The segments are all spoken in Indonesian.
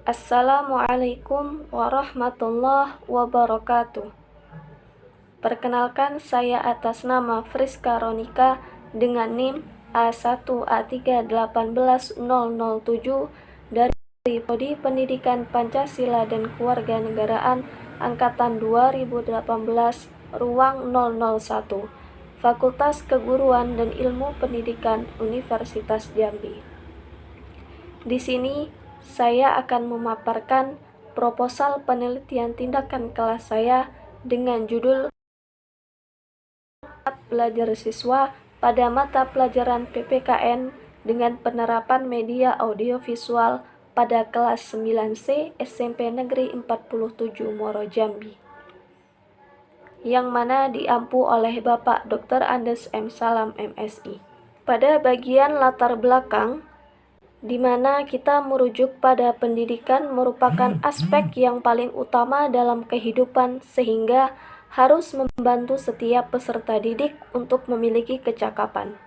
Assalamualaikum warahmatullahi wabarakatuh. Perkenalkan, saya atas nama Friska Ronika dengan NIM A1A3181007 dari Prodi Pendidikan Pancasila dan Kewarganegaraan Angkatan 2018, Ruang 001, Fakultas Keguruan dan Ilmu Pendidikan Universitas Jambi. Di sini saya akan memaparkan proposal penelitian tindakan kelas saya dengan judul Belajar Siswa pada Mata Pelajaran PPKN dengan Penerapan Media Audiovisual pada kelas 9C SMP Negeri 47 Muaro Jambi, yang mana diampu oleh Bapak Dr. Andes M. Salam MSI. Pada bagian latar belakang, di mana kita merujuk pada pendidikan merupakan aspek yang paling utama dalam kehidupan sehingga harus membantu setiap peserta didik untuk memiliki kecakapan,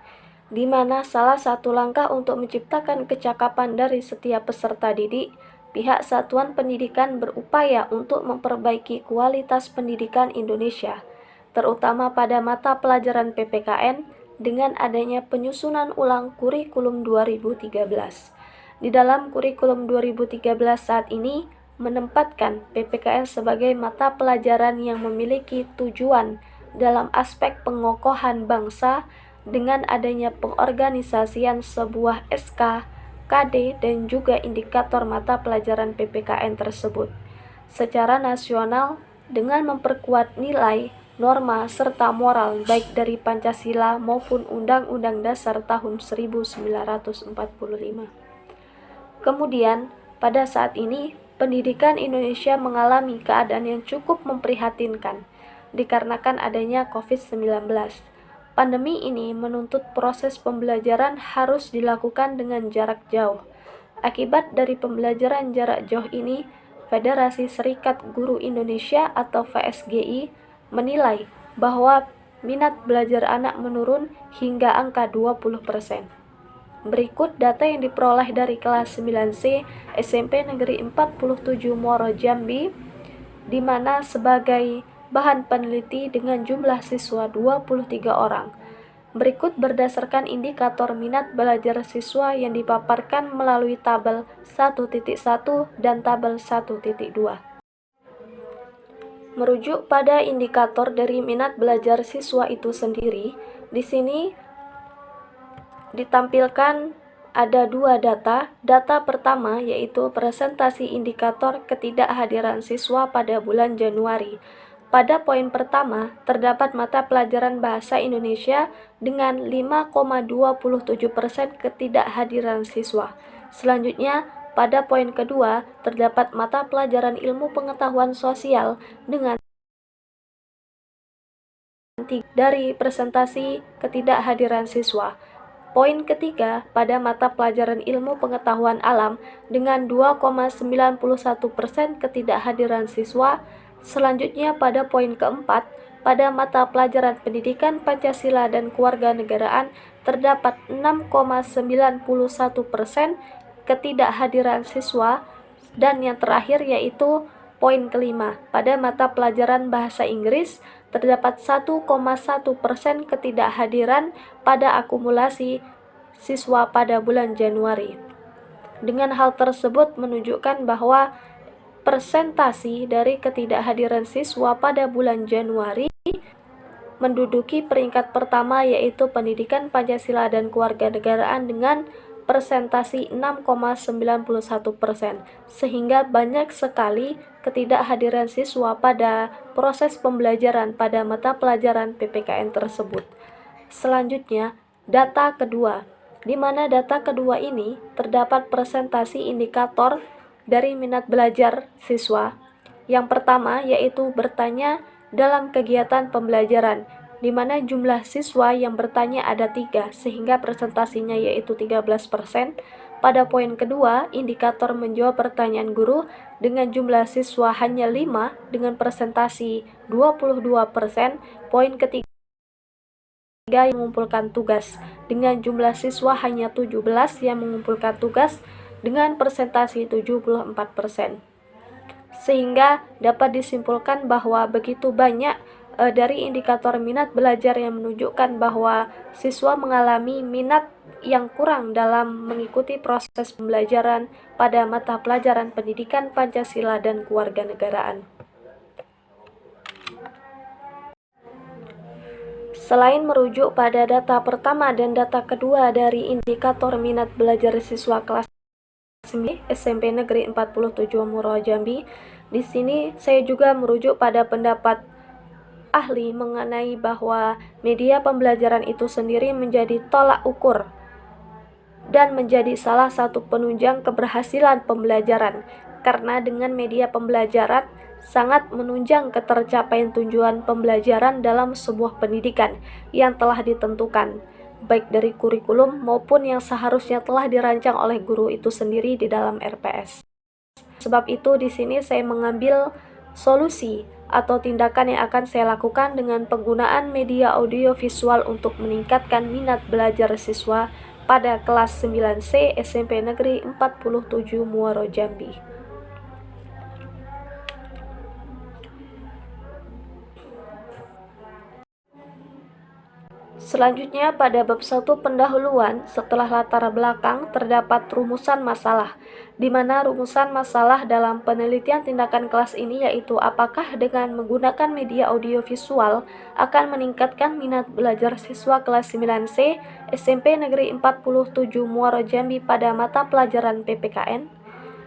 di mana salah satu langkah untuk menciptakan kecakapan dari setiap peserta didik, pihak Satuan Pendidikan berupaya untuk memperbaiki kualitas pendidikan Indonesia, terutama pada mata pelajaran PPKN dengan adanya penyusunan ulang kurikulum 2013. Di dalam kurikulum 2013 saat ini menempatkan PPKN sebagai mata pelajaran yang memiliki tujuan dalam aspek pengokohan bangsa dengan adanya pengorganisasian sebuah SK, KD, dan juga indikator mata pelajaran PPKN tersebut secara nasional dengan memperkuat nilai, norma, serta moral baik dari Pancasila maupun Undang-Undang Dasar tahun 1945. Kemudian, pada saat ini, pendidikan Indonesia mengalami keadaan yang cukup memprihatinkan dikarenakan adanya COVID-19. Pandemi ini menuntut proses pembelajaran harus dilakukan dengan jarak jauh. Akibat dari pembelajaran jarak jauh ini, Federasi Serikat Guru Indonesia atau FSGI menilai bahwa minat belajar anak menurun hingga angka 20%. Berikut data yang diperoleh dari kelas 9C SMP Negeri 47 Muaro Jambi, di mana sebagai bahan peneliti dengan jumlah siswa 23 orang. Berikut berdasarkan indikator minat belajar siswa yang dipaparkan melalui tabel 1.1 dan tabel 1.2. Merujuk pada indikator dari minat belajar siswa itu sendiri, di sini ditampilkan ada dua data. Data pertama yaitu presentasi indikator ketidakhadiran siswa pada bulan Januari. Pada poin pertama, terdapat mata pelajaran Bahasa Indonesia dengan 5,27% ketidakhadiran siswa. Selanjutnya, pada poin kedua, terdapat mata pelajaran Ilmu Pengetahuan Sosial dengan dari presentasi ketidakhadiran siswa. Poin ketiga, pada mata pelajaran Ilmu Pengetahuan Alam dengan 2,91% ketidakhadiran siswa. Selanjutnya pada poin keempat, pada mata pelajaran Pendidikan Pancasila dan Kewarganegaraan terdapat 6,91% ketidakhadiran siswa. Dan yang terakhir yaitu poin kelima, pada mata pelajaran Bahasa Inggris terdapat 1,1% ketidakhadiran pada akumulasi siswa pada bulan Januari. Dengan hal tersebut menunjukkan bahwa persentasi dari ketidakhadiran siswa pada bulan Januari menduduki peringkat pertama yaitu Pendidikan Pancasila dan Kewarganegaraan dengan persentasi 6,91%, sehingga banyak sekali ketidakhadiran siswa pada proses pembelajaran pada mata pelajaran PPKN tersebut. Selanjutnya, data kedua, di mana data kedua ini terdapat presentasi indikator dari minat belajar siswa. Yang pertama yaitu bertanya dalam kegiatan pembelajaran, di mana jumlah siswa yang bertanya ada 3, sehingga presentasinya yaitu 13%. Pada poin kedua, indikator menjawab pertanyaan guru dengan jumlah siswa hanya 5 dengan presentasi 22%. Poin ketiga yang mengumpulkan tugas dengan jumlah siswa hanya 17 yang mengumpulkan tugas dengan persentase 74%. Sehingga dapat disimpulkan bahwa begitu banyak dari indikator minat belajar yang menunjukkan bahwa siswa mengalami minat yang kurang dalam mengikuti proses pembelajaran pada mata pelajaran pendidikan Pancasila dan kewarganegaraan. Selain merujuk pada data pertama dan data kedua dari indikator minat belajar siswa kelas SMP Negeri 47 Muro Jambi, di sini saya juga merujuk pada pendapat ahli mengenai bahwa media pembelajaran itu sendiri menjadi tolak ukur dan menjadi salah satu penunjang keberhasilan pembelajaran, karena dengan media pembelajaran sangat menunjang ketercapaian tujuan pembelajaran dalam sebuah pendidikan yang telah ditentukan, baik dari kurikulum maupun yang seharusnya telah dirancang oleh guru itu sendiri di dalam RPS. Sebab itu di sini saya mengambil solusi atau tindakan yang akan saya lakukan dengan penggunaan media audio visual untuk meningkatkan minat belajar siswa pada kelas 9C SMP Negeri 47 Muaro Jambi. Selanjutnya pada bab 1 pendahuluan, setelah latar belakang terdapat rumusan masalah, di mana rumusan masalah dalam penelitian tindakan kelas ini yaitu apakah dengan menggunakan media audio visual akan meningkatkan minat belajar siswa kelas 9C SMP Negeri 47 Muaro Jambi pada mata pelajaran PPKN.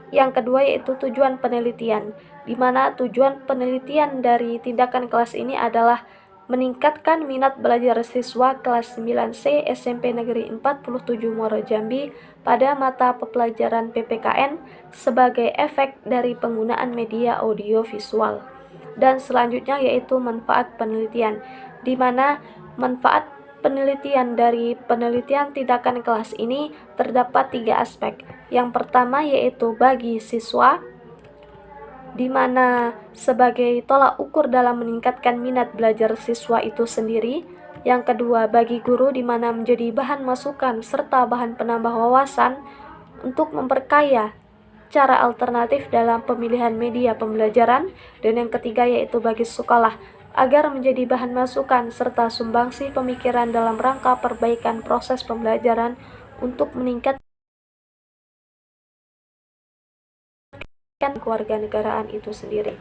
Yang kedua yaitu tujuan penelitian, di mana tujuan penelitian dari tindakan kelas ini adalah meningkatkan minat belajar siswa kelas 9C SMP Negeri 47 Muaro Jambi pada mata pelajaran PPKN sebagai efek dari penggunaan media audio visual. Dan selanjutnya yaitu manfaat penelitian, di mana manfaat penelitian dari penelitian tindakan kelas ini terdapat 3 aspek. Yang pertama yaitu bagi siswa, di mana sebagai tolak ukur dalam meningkatkan minat belajar siswa itu sendiri. Yang kedua, bagi guru, di mana menjadi bahan masukan serta bahan penambah wawasan untuk memperkaya cara alternatif dalam pemilihan media pembelajaran. Dan yang ketiga yaitu bagi sekolah, agar menjadi bahan masukan serta sumbangsih pemikiran dalam rangka perbaikan proses pembelajaran untuk meningkatkan kewarganegaraan itu sendiri.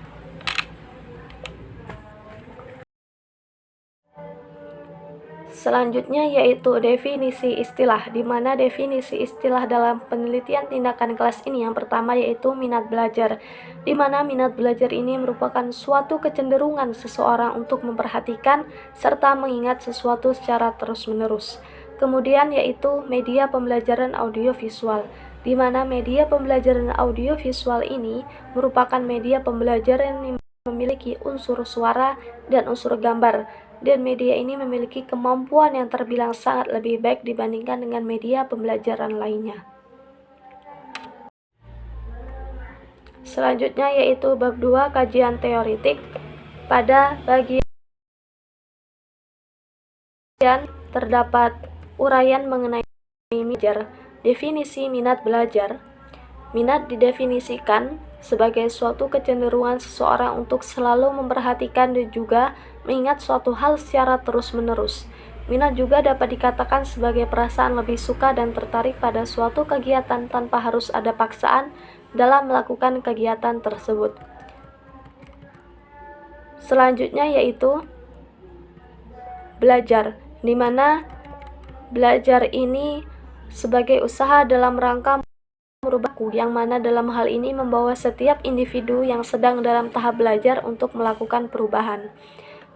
Selanjutnya yaitu definisi istilah, di mana definisi istilah dalam penelitian tindakan kelas ini yang pertama yaitu minat belajar, di mana minat belajar ini merupakan suatu kecenderungan seseorang untuk memperhatikan serta mengingat sesuatu secara terus-menerus. Kemudian yaitu media pembelajaran audiovisual, di mana media pembelajaran audiovisual ini merupakan media pembelajaran yang memiliki unsur suara dan unsur gambar, dan media ini memiliki kemampuan yang terbilang sangat lebih baik dibandingkan dengan media pembelajaran lainnya. Selanjutnya yaitu bab 2 kajian teoritik. Pada bagian terdapat uraian mengenai belajar. Definisi minat belajar. Minat didefinisikan sebagai suatu kecenderungan seseorang untuk selalu memperhatikan dan juga mengingat suatu hal secara terus-menerus. Minat juga dapat dikatakan sebagai perasaan lebih suka dan tertarik pada suatu kegiatan tanpa harus ada paksaan dalam melakukan kegiatan tersebut. Selanjutnya yaitu belajar, di mana belajar ini sebagai usaha dalam rangka merubahku, yang mana dalam hal ini membawa setiap individu yang sedang dalam tahap belajar untuk melakukan perubahan.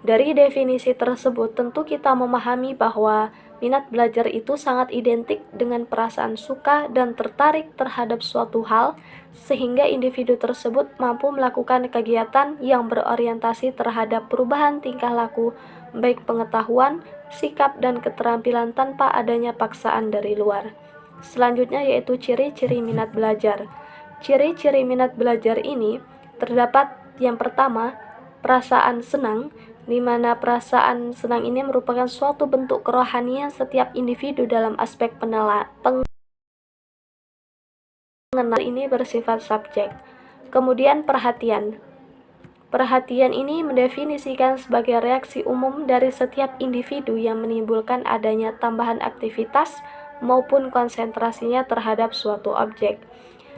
Dari definisi tersebut tentu kita memahami bahwa minat belajar itu sangat identik dengan perasaan suka dan tertarik terhadap suatu hal, sehingga individu tersebut mampu melakukan kegiatan yang berorientasi terhadap perubahan tingkah laku, baik pengetahuan, sikap, dan keterampilan tanpa adanya paksaan dari luar. Selanjutnya yaitu ciri-ciri minat belajar. Ciri-ciri minat belajar ini terdapat yang pertama, perasaan senang, di mana perasaan senang ini merupakan suatu bentuk kerohanian setiap individu dalam aspek keenam ini bersifat subjek. Kemudian perhatian. Perhatian ini mendefinisikan sebagai reaksi umum dari setiap individu yang menimbulkan adanya tambahan aktivitas maupun konsentrasinya terhadap suatu objek.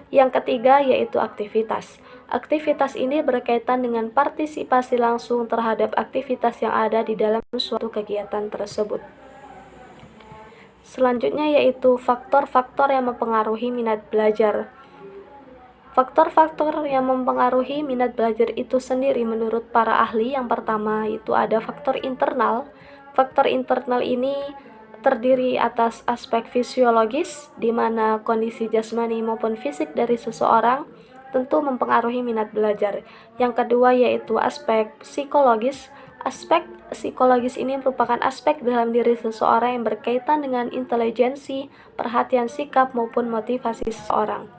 Yang ketiga yaitu aktivitas. Aktivitas ini berkaitan dengan partisipasi langsung terhadap aktivitas yang ada di dalam suatu kegiatan tersebut. Selanjutnya yaitu faktor-faktor yang mempengaruhi minat belajar. Faktor-faktor yang mempengaruhi minat belajar itu sendiri menurut para ahli, yang pertama itu ada faktor internal. Faktor internal ini terdiri atas aspek fisiologis, di mana kondisi jasmani maupun fisik dari seseorang tentu mempengaruhi minat belajar. Yang kedua yaitu aspek psikologis. Aspek psikologis ini merupakan aspek dalam diri seseorang yang berkaitan dengan intelijensi, perhatian sikap maupun motivasi seseorang.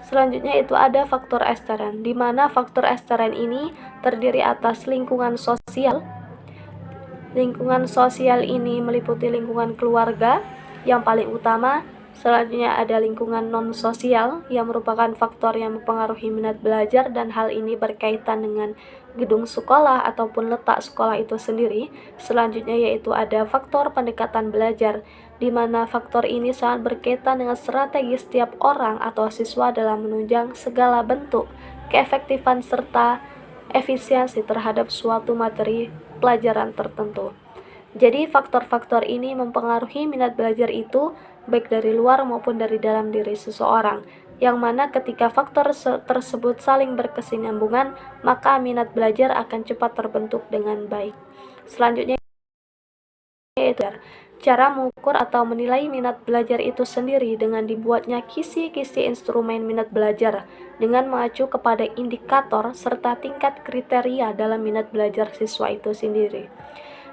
Selanjutnya itu ada faktor ekstern, di mana faktor ekstern ini terdiri atas lingkungan sosial. Lingkungan sosial ini meliputi lingkungan keluarga yang paling utama. Selanjutnya ada lingkungan non-sosial yang merupakan faktor yang mempengaruhi minat belajar, dan hal ini berkaitan dengan gedung sekolah ataupun letak sekolah itu sendiri. Selanjutnya yaitu ada faktor pendekatan belajar, di mana faktor ini sangat berkaitan dengan strategi setiap orang atau siswa dalam menunjang segala bentuk keefektifan serta efisiensi terhadap suatu materi pelajaran tertentu. Jadi faktor-faktor ini mempengaruhi minat belajar itu baik dari luar maupun dari dalam diri seseorang, yang mana ketika faktor tersebut saling berkesinambungan, maka minat belajar akan cepat terbentuk dengan baik. Selanjutnya yaitu cara mengukur atau menilai minat belajar itu sendiri dengan dibuatnya kisi-kisi instrumen minat belajar dengan mengacu kepada indikator serta tingkat kriteria dalam minat belajar siswa itu sendiri,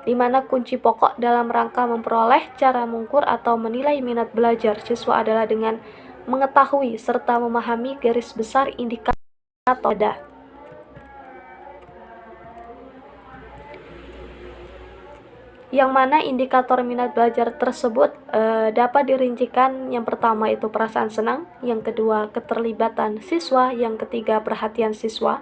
di mana kunci pokok dalam rangka memperoleh cara mengukur atau menilai minat belajar siswa adalah dengan mengetahui serta memahami garis besar indikator ada. Yang mana indikator minat belajar tersebut dapat dirincikan. Yang pertama itu perasaan senang, yang kedua keterlibatan siswa, yang ketiga perhatian siswa,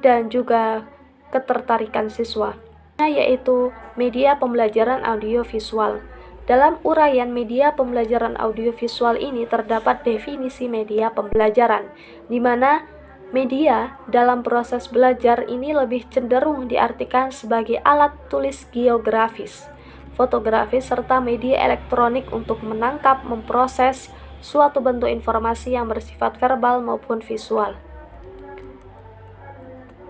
dan juga ketertarikan siswa, yaitu media pembelajaran audiovisual. Dalam uraian media pembelajaran audiovisual ini terdapat definisi media pembelajaran, di mana media dalam proses belajar ini lebih cenderung diartikan sebagai alat tulis geografis, fotografis, serta media elektronik untuk menangkap, memproses suatu bentuk informasi yang bersifat verbal maupun visual.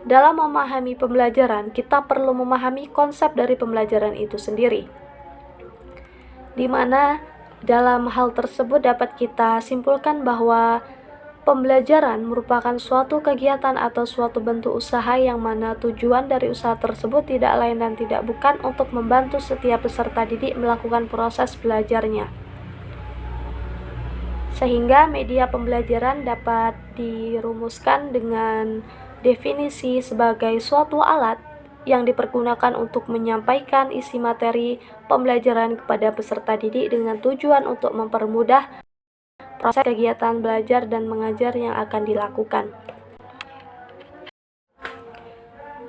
Dalam memahami pembelajaran, kita perlu memahami konsep dari pembelajaran itu sendiri, di mana dalam hal tersebut dapat kita simpulkan bahwa pembelajaran merupakan suatu kegiatan atau suatu bentuk usaha yang mana tujuan dari usaha tersebut tidak lain dan tidak bukan untuk membantu setiap peserta didik melakukan proses belajarnya. Sehingga media pembelajaran dapat dirumuskan dengan definisi sebagai suatu alat yang dipergunakan untuk menyampaikan isi materi pembelajaran kepada peserta didik dengan tujuan untuk mempermudah proses kegiatan belajar dan mengajar yang akan dilakukan.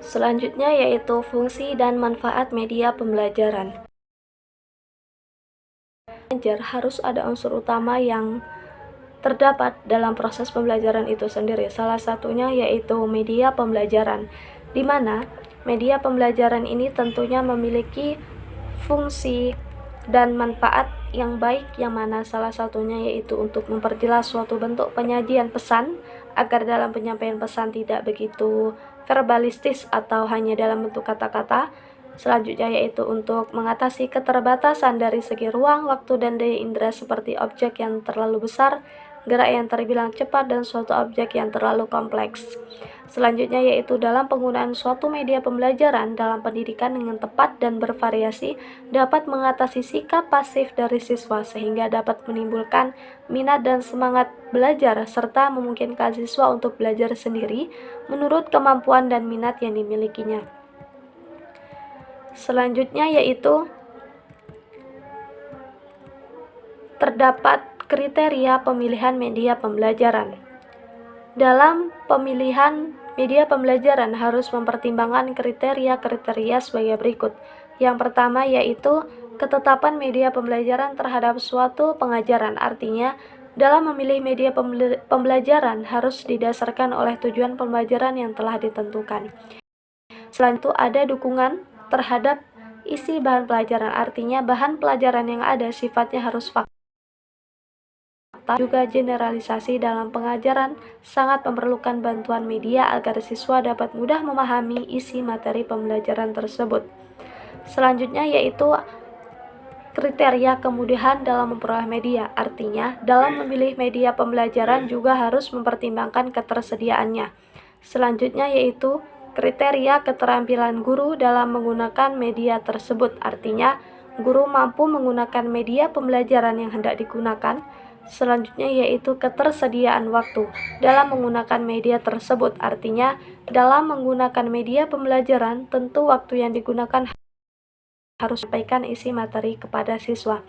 Selanjutnya yaitu fungsi dan manfaat media pembelajaran. Harus ada unsur utama yang terdapat dalam proses pembelajaran itu sendiri. Salah satunya yaitu media pembelajaran, di mana media pembelajaran ini tentunya memiliki fungsi dan manfaat yang baik, yang mana salah satunya yaitu untuk memperjelas suatu bentuk penyajian pesan agar dalam penyampaian pesan tidak begitu verbalistis atau hanya dalam bentuk kata-kata. Selanjutnya yaitu untuk mengatasi keterbatasan dari segi ruang, waktu, dan daya indera seperti objek yang terlalu besar, gerak yang terbilang cepat, dan suatu objek yang terlalu kompleks. Selanjutnya yaitu dalam penggunaan suatu media pembelajaran dalam pendidikan dengan tepat dan bervariasi dapat mengatasi sikap pasif dari siswa sehingga dapat menimbulkan minat dan semangat belajar serta memungkinkan siswa untuk belajar sendiri menurut kemampuan dan minat yang dimilikinya. Selanjutnya yaitu terdapat kriteria pemilihan media pembelajaran. Dalam pemilihan media pembelajaran harus mempertimbangkan kriteria-kriteria sebagai berikut. Yang pertama yaitu ketetapan media pembelajaran terhadap suatu pengajaran. Artinya, dalam memilih media pembelajaran harus didasarkan oleh tujuan pembelajaran yang telah ditentukan. Selain itu, ada dukungan terhadap isi bahan pelajaran. Artinya, bahan pelajaran yang ada sifatnya harus fakta. Juga generalisasi dalam pengajaran sangat memerlukan bantuan media agar siswa dapat mudah memahami isi materi pembelajaran tersebut. Selanjutnya yaitu kriteria kemudahan dalam memperoleh media. Artinya, dalam memilih media pembelajaran juga harus mempertimbangkan ketersediaannya. Selanjutnya yaitu kriteria keterampilan guru dalam menggunakan media tersebut. Artinya, guru mampu menggunakan media pembelajaran yang hendak digunakan. Selanjutnya yaitu ketersediaan waktu dalam menggunakan media tersebut. Artinya, dalam menggunakan media pembelajaran, tentu waktu yang digunakan harus menyampaikan isi materi kepada siswa.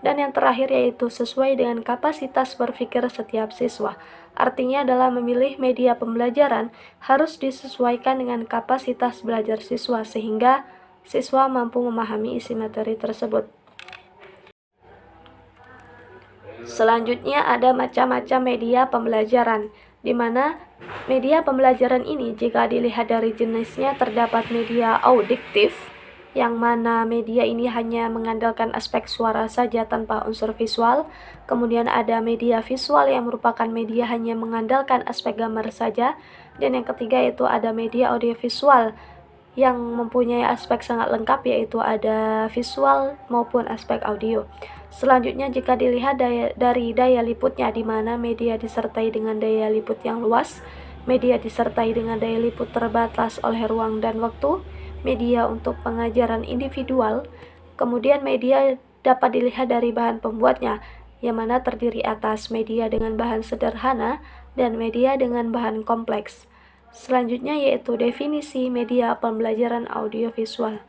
Dan yang terakhir yaitu sesuai dengan kapasitas berpikir setiap siswa. Artinya dalam memilih media pembelajaran harus disesuaikan dengan kapasitas belajar siswa sehingga siswa mampu memahami isi materi tersebut. Selanjutnya ada macam-macam media pembelajaran, di mana media pembelajaran ini jika dilihat dari jenisnya terdapat media audiktif, yang mana media ini hanya mengandalkan aspek suara saja tanpa unsur visual. Kemudian ada media visual yang merupakan media hanya mengandalkan aspek gambar saja. Dan yang ketiga yaitu ada media audiovisual yang mempunyai aspek sangat lengkap, yaitu ada visual maupun aspek audio. Selanjutnya jika dilihat dari daya liputnya, di mana media disertai dengan daya liput yang luas, media disertai dengan daya liput terbatas oleh ruang dan waktu, media untuk pengajaran individual, kemudian media dapat dilihat dari bahan pembuatnya, yang mana terdiri atas media dengan bahan sederhana dan media dengan bahan kompleks. Selanjutnya yaitu definisi media pembelajaran audiovisual.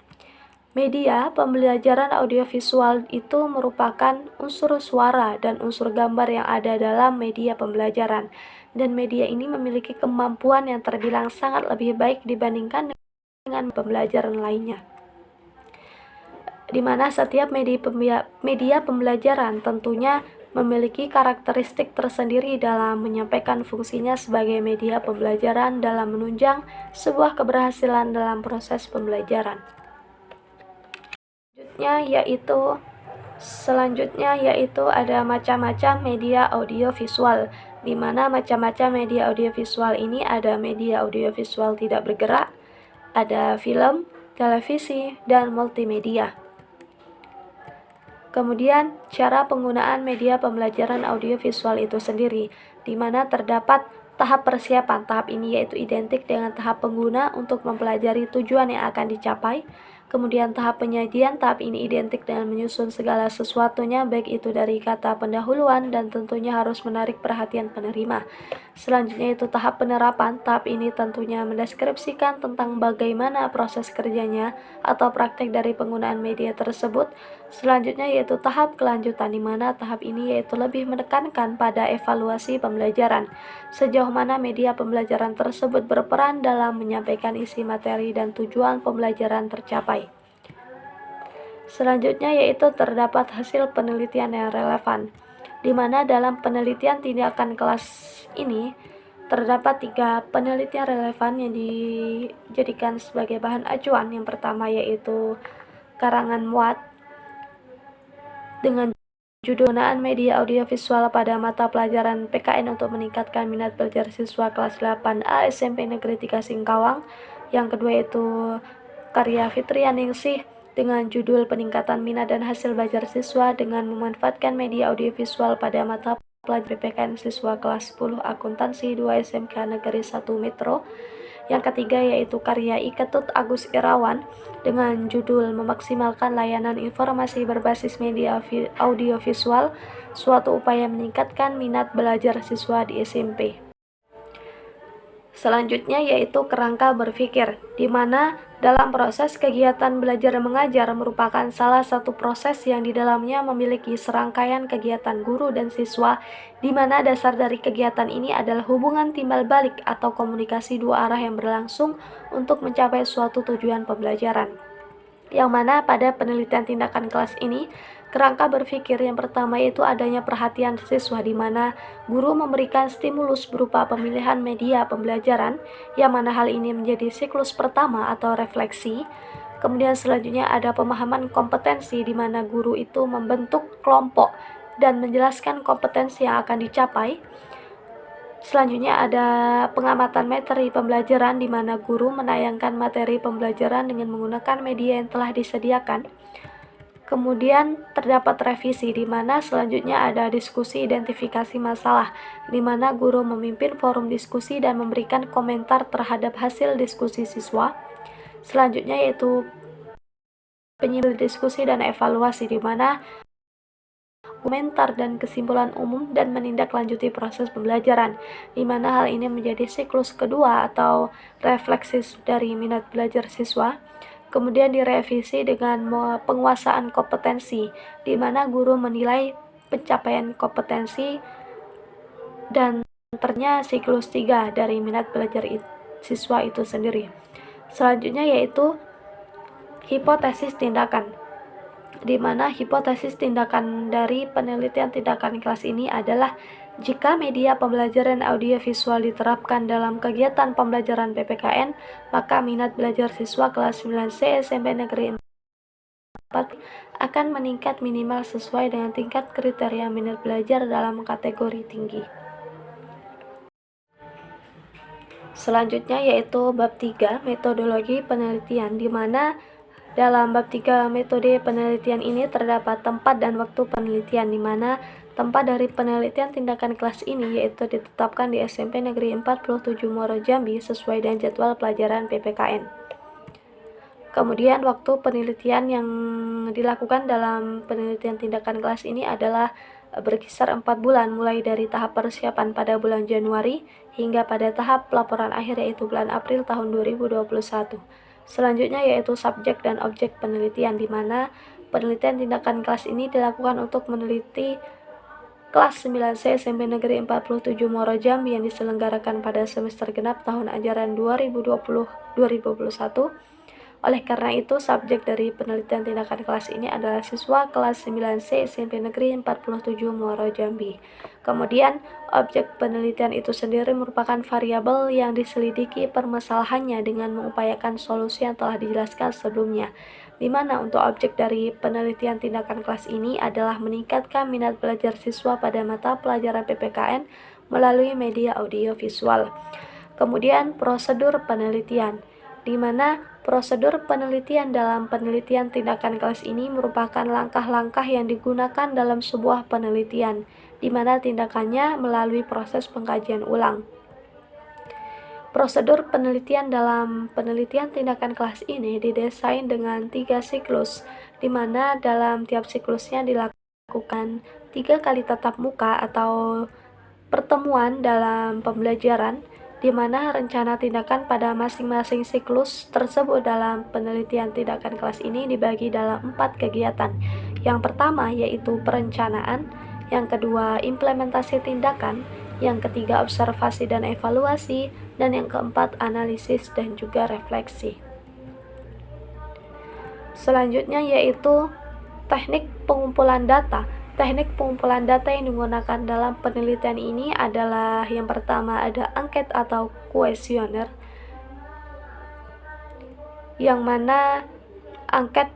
Media pembelajaran audiovisual itu merupakan unsur suara dan unsur gambar yang ada dalam media pembelajaran, dan media ini memiliki kemampuan yang terbilang sangat lebih baik dibandingkan dengan pembelajaran lainnya, di mana setiap media pembelajaran tentunya memiliki karakteristik tersendiri dalam menyampaikan fungsinya sebagai media pembelajaran dalam menunjang sebuah keberhasilan dalam proses pembelajaran. Selanjutnya yaitu ada macam-macam media audiovisual, di mana macam-macam media audiovisual ini ada media audiovisual tidak bergerak, ada film, televisi, dan multimedia. Kemudian cara penggunaan media pembelajaran audiovisual itu sendiri, di mana terdapat tahap persiapan. Tahap ini yaitu identik dengan tahap pengguna untuk mempelajari tujuan yang akan dicapai. Kemudian tahap penyajian, tahap ini identik dengan menyusun segala sesuatunya, baik itu dari kata pendahuluan dan tentunya harus menarik perhatian penerima. Selanjutnya itu tahap penerapan, tahap ini tentunya mendeskripsikan tentang bagaimana proses kerjanya atau praktek dari penggunaan media tersebut. Selanjutnya yaitu tahap kelanjutan, di mana tahap ini yaitu lebih menekankan pada evaluasi pembelajaran. Sejauh mana media pembelajaran tersebut berperan dalam menyampaikan isi materi dan tujuan pembelajaran tercapai. Selanjutnya yaitu terdapat hasil penelitian yang relevan, di mana dalam penelitian tindakan kelas ini terdapat 3 penelitian relevan yang dijadikan sebagai bahan acuan. Yang pertama yaitu karangan Muat dengan judul penggunaan media audiovisual pada mata pelajaran PKN untuk meningkatkan minat belajar siswa kelas 8A SMP Negeri 3 Singkawang. Yang kedua yaitu karya Fitrianingsih dengan judul peningkatan minat dan hasil belajar siswa dengan memanfaatkan media audiovisual pada mata pelajaran PKN siswa kelas 10 Akuntansi 2 SMK Negeri 1 Metro. Yang ketiga yaitu karya Iketut Agus Irawan dengan judul memaksimalkan layanan informasi berbasis media audiovisual, suatu upaya meningkatkan minat belajar siswa di SMP. Selanjutnya yaitu kerangka berpikir, di mana dalam proses kegiatan belajar mengajar merupakan salah satu proses yang di dalamnya memiliki serangkaian kegiatan guru dan siswa, di mana dasar dari kegiatan ini adalah hubungan timbal balik atau komunikasi dua arah yang berlangsung untuk mencapai suatu tujuan pembelajaran. Yang mana pada penelitian tindakan kelas ini, kerangka berpikir yang pertama yaitu adanya perhatian siswa, di mana guru memberikan stimulus berupa pemilihan media pembelajaran, yang mana hal ini menjadi siklus pertama atau refleksi. Kemudian selanjutnya ada pemahaman kompetensi, di mana guru itu membentuk kelompok dan menjelaskan kompetensi yang akan dicapai. Selanjutnya ada pengamatan materi pembelajaran, di mana guru menayangkan materi pembelajaran dengan menggunakan media yang telah disediakan. Kemudian terdapat revisi, di mana selanjutnya ada diskusi identifikasi masalah, di mana guru memimpin forum diskusi dan memberikan komentar terhadap hasil diskusi siswa. Selanjutnya yaitu penyuluh diskusi dan evaluasi, di mana komentar dan kesimpulan umum dan menindaklanjuti proses pembelajaran, di mana hal ini menjadi siklus kedua atau refleksi dari minat belajar siswa. Kemudian direvisi dengan penguasaan kompetensi, di mana guru menilai pencapaian kompetensi dan ternyata siklus 3 dari minat belajar siswa itu sendiri. Selanjutnya yaitu hipotesis tindakan, di mana hipotesis tindakan dari penelitian tindakan kelas ini adalah jika media pembelajaran audiovisual diterapkan dalam kegiatan pembelajaran PPKN, maka minat belajar siswa kelas 9C SMP Negeri 4 akan meningkat minimal sesuai dengan tingkat kriteria minat belajar dalam kategori tinggi. Selanjutnya yaitu bab 3 metodologi penelitian, di mana dalam bab 3 metode penelitian ini terdapat tempat dan waktu penelitian, di mana tempat dari penelitian tindakan kelas ini yaitu ditetapkan di SMP Negeri 47 Muaro Jambi sesuai dengan jadwal pelajaran PPKN. Kemudian waktu penelitian yang dilakukan dalam penelitian tindakan kelas ini adalah berkisar 4 bulan, mulai dari tahap persiapan pada bulan Januari hingga pada tahap pelaporan akhir yaitu bulan April tahun 2021. Selanjutnya yaitu subjek dan objek penelitian, di mana penelitian tindakan kelas ini dilakukan untuk meneliti kelas 9C SMP Negeri 47 Muaro Jambi yang diselenggarakan pada semester genap tahun ajaran 2020-2021. Oleh karena itu, subjek dari penelitian tindakan kelas ini adalah siswa kelas 9C SMP Negeri 47 Muaro Jambi. Kemudian, objek penelitian itu sendiri merupakan variabel yang diselidiki permasalahannya dengan mengupayakan solusi yang telah dijelaskan sebelumnya, di mana untuk objek dari penelitian tindakan kelas ini adalah meningkatkan minat belajar siswa pada mata pelajaran PPKN melalui media audio visual. Kemudian, prosedur penelitian, di mana prosedur penelitian dalam penelitian tindakan kelas ini merupakan langkah-langkah yang digunakan dalam sebuah penelitian, di mana tindakannya melalui proses pengkajian ulang. Prosedur penelitian dalam penelitian tindakan kelas ini didesain dengan 3 siklus, di mana dalam tiap siklusnya dilakukan 3 kali tatap muka atau pertemuan dalam pembelajaran, di mana rencana tindakan pada masing-masing siklus tersebut dalam penelitian tindakan kelas ini dibagi dalam 4 kegiatan. Yang pertama yaitu perencanaan, yang kedua implementasi tindakan, yang ketiga observasi dan evaluasi, dan yang keempat analisis dan juga refleksi. Selanjutnya yaitu teknik pengumpulan data. Teknik pengumpulan data yang digunakan dalam penelitian ini adalah yang pertama ada angket atau kuesioner, yang mana angket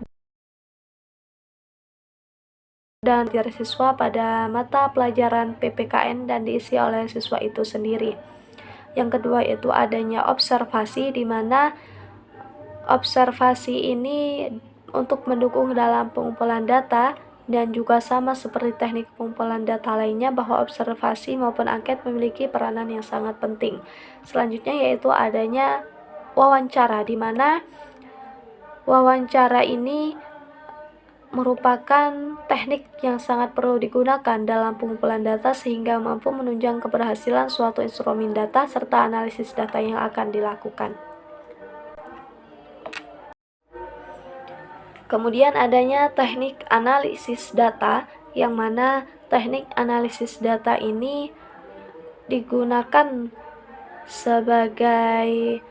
dan dari siswa pada mata pelajaran PPKN dan diisi oleh siswa itu sendiri. Yang kedua yaitu adanya observasi, di mana observasi ini untuk mendukung dalam pengumpulan data, dan juga sama seperti teknik pengumpulan data lainnya bahwa observasi maupun angket memiliki peranan yang sangat penting. Selanjutnya yaitu adanya wawancara, di mana wawancara ini merupakan teknik yang sangat perlu digunakan dalam pengumpulan data sehingga mampu menunjang keberhasilan suatu instrumen data serta analisis data yang akan dilakukan. Kemudian adanya teknik analisis data, yang mana teknik analisis data ini digunakan sebagai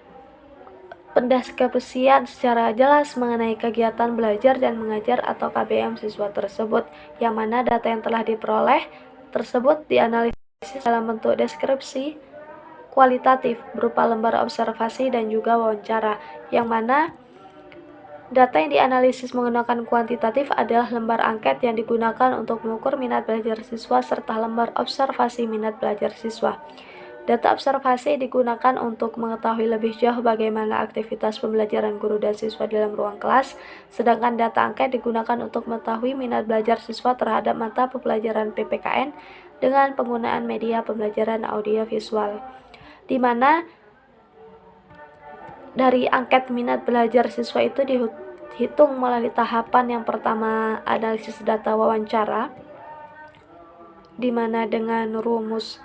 pendeskripsian secara jelas mengenai kegiatan belajar dan mengajar atau KBM siswa tersebut, yang mana data yang telah diperoleh tersebut dianalisis dalam bentuk deskripsi kualitatif berupa lembar observasi dan juga wawancara, yang mana data yang dianalisis menggunakan kuantitatif adalah lembar angket yang digunakan untuk mengukur minat belajar siswa serta lembar observasi minat belajar siswa. Data observasi digunakan untuk mengetahui lebih jauh bagaimana aktivitas pembelajaran guru dan siswa dalam ruang kelas, sedangkan data angket digunakan untuk mengetahui minat belajar siswa terhadap mata pembelajaran PPKN dengan penggunaan media pembelajaran audiovisual, di mana dari angket minat belajar siswa itu dihitung melalui tahapan yang pertama analisis data wawancara, di mana dengan rumus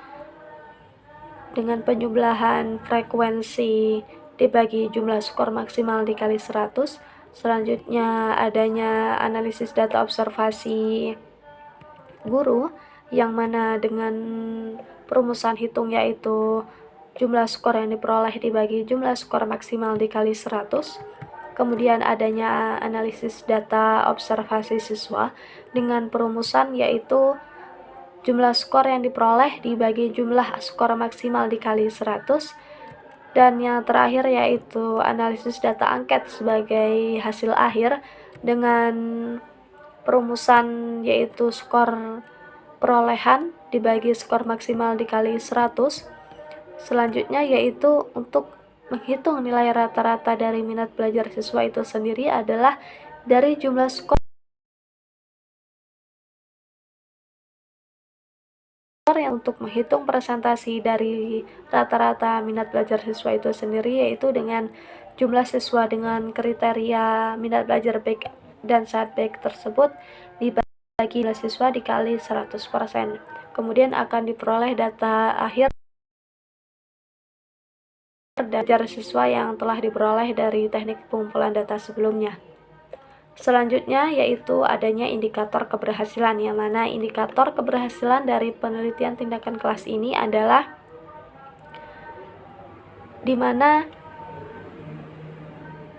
dengan penjumlahan frekuensi dibagi jumlah skor maksimal dikali 100. Selanjutnya adanya analisis data observasi guru, yang mana dengan perumusan hitung yaitu jumlah skor yang diperoleh dibagi jumlah skor maksimal dikali 100. Kemudian adanya analisis data observasi siswa dengan perumusan yaitu jumlah skor yang diperoleh dibagi jumlah skor maksimal dikali 100. Dan yang terakhir yaitu analisis data angket sebagai hasil akhir dengan perumusan yaitu skor perolehan dibagi skor maksimal dikali 100. Selanjutnya yaitu untuk menghitung nilai rata-rata dari minat belajar siswa itu sendiri adalah dari jumlah skor yang untuk menghitung presentasi dari rata-rata minat belajar siswa itu sendiri, yaitu dengan jumlah siswa dengan kriteria minat belajar baik dan sangat baik tersebut dibagi jumlah siswa dikali 100%. Kemudian akan diperoleh data akhir belajar siswa yang telah diperoleh dari teknik pengumpulan data sebelumnya. Selanjutnya yaitu adanya indikator keberhasilan, yang mana indikator keberhasilan dari penelitian tindakan kelas ini adalah di mana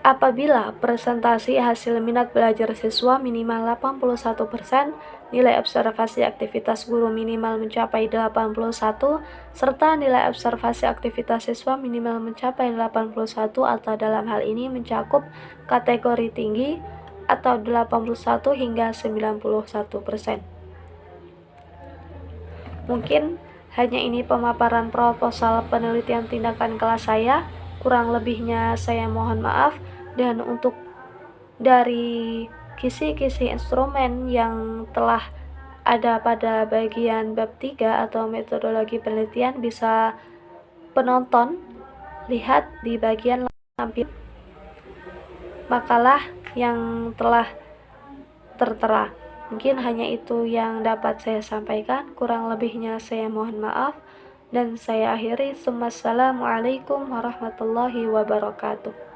apabila presentasi hasil minat belajar siswa minimal 81%, nilai observasi aktivitas guru minimal mencapai 81, serta nilai observasi aktivitas siswa minimal mencapai 81 atau dalam hal ini mencakup kategori tinggi atau 81 hingga 91%. Mungkin hanya ini pemaparan proposal penelitian tindakan kelas saya, kurang lebihnya saya mohon maaf. Dan untuk dari kisi-kisi instrumen yang telah ada pada bagian bab 3 atau metodologi penelitian, bisa penonton lihat di bagian lampiran makalah yang telah tertera. Mungkin hanya itu yang dapat saya sampaikan, kurang lebihnya saya mohon maaf, dan saya akhiri. Assalamualaikum warahmatullahi wabarakatuh.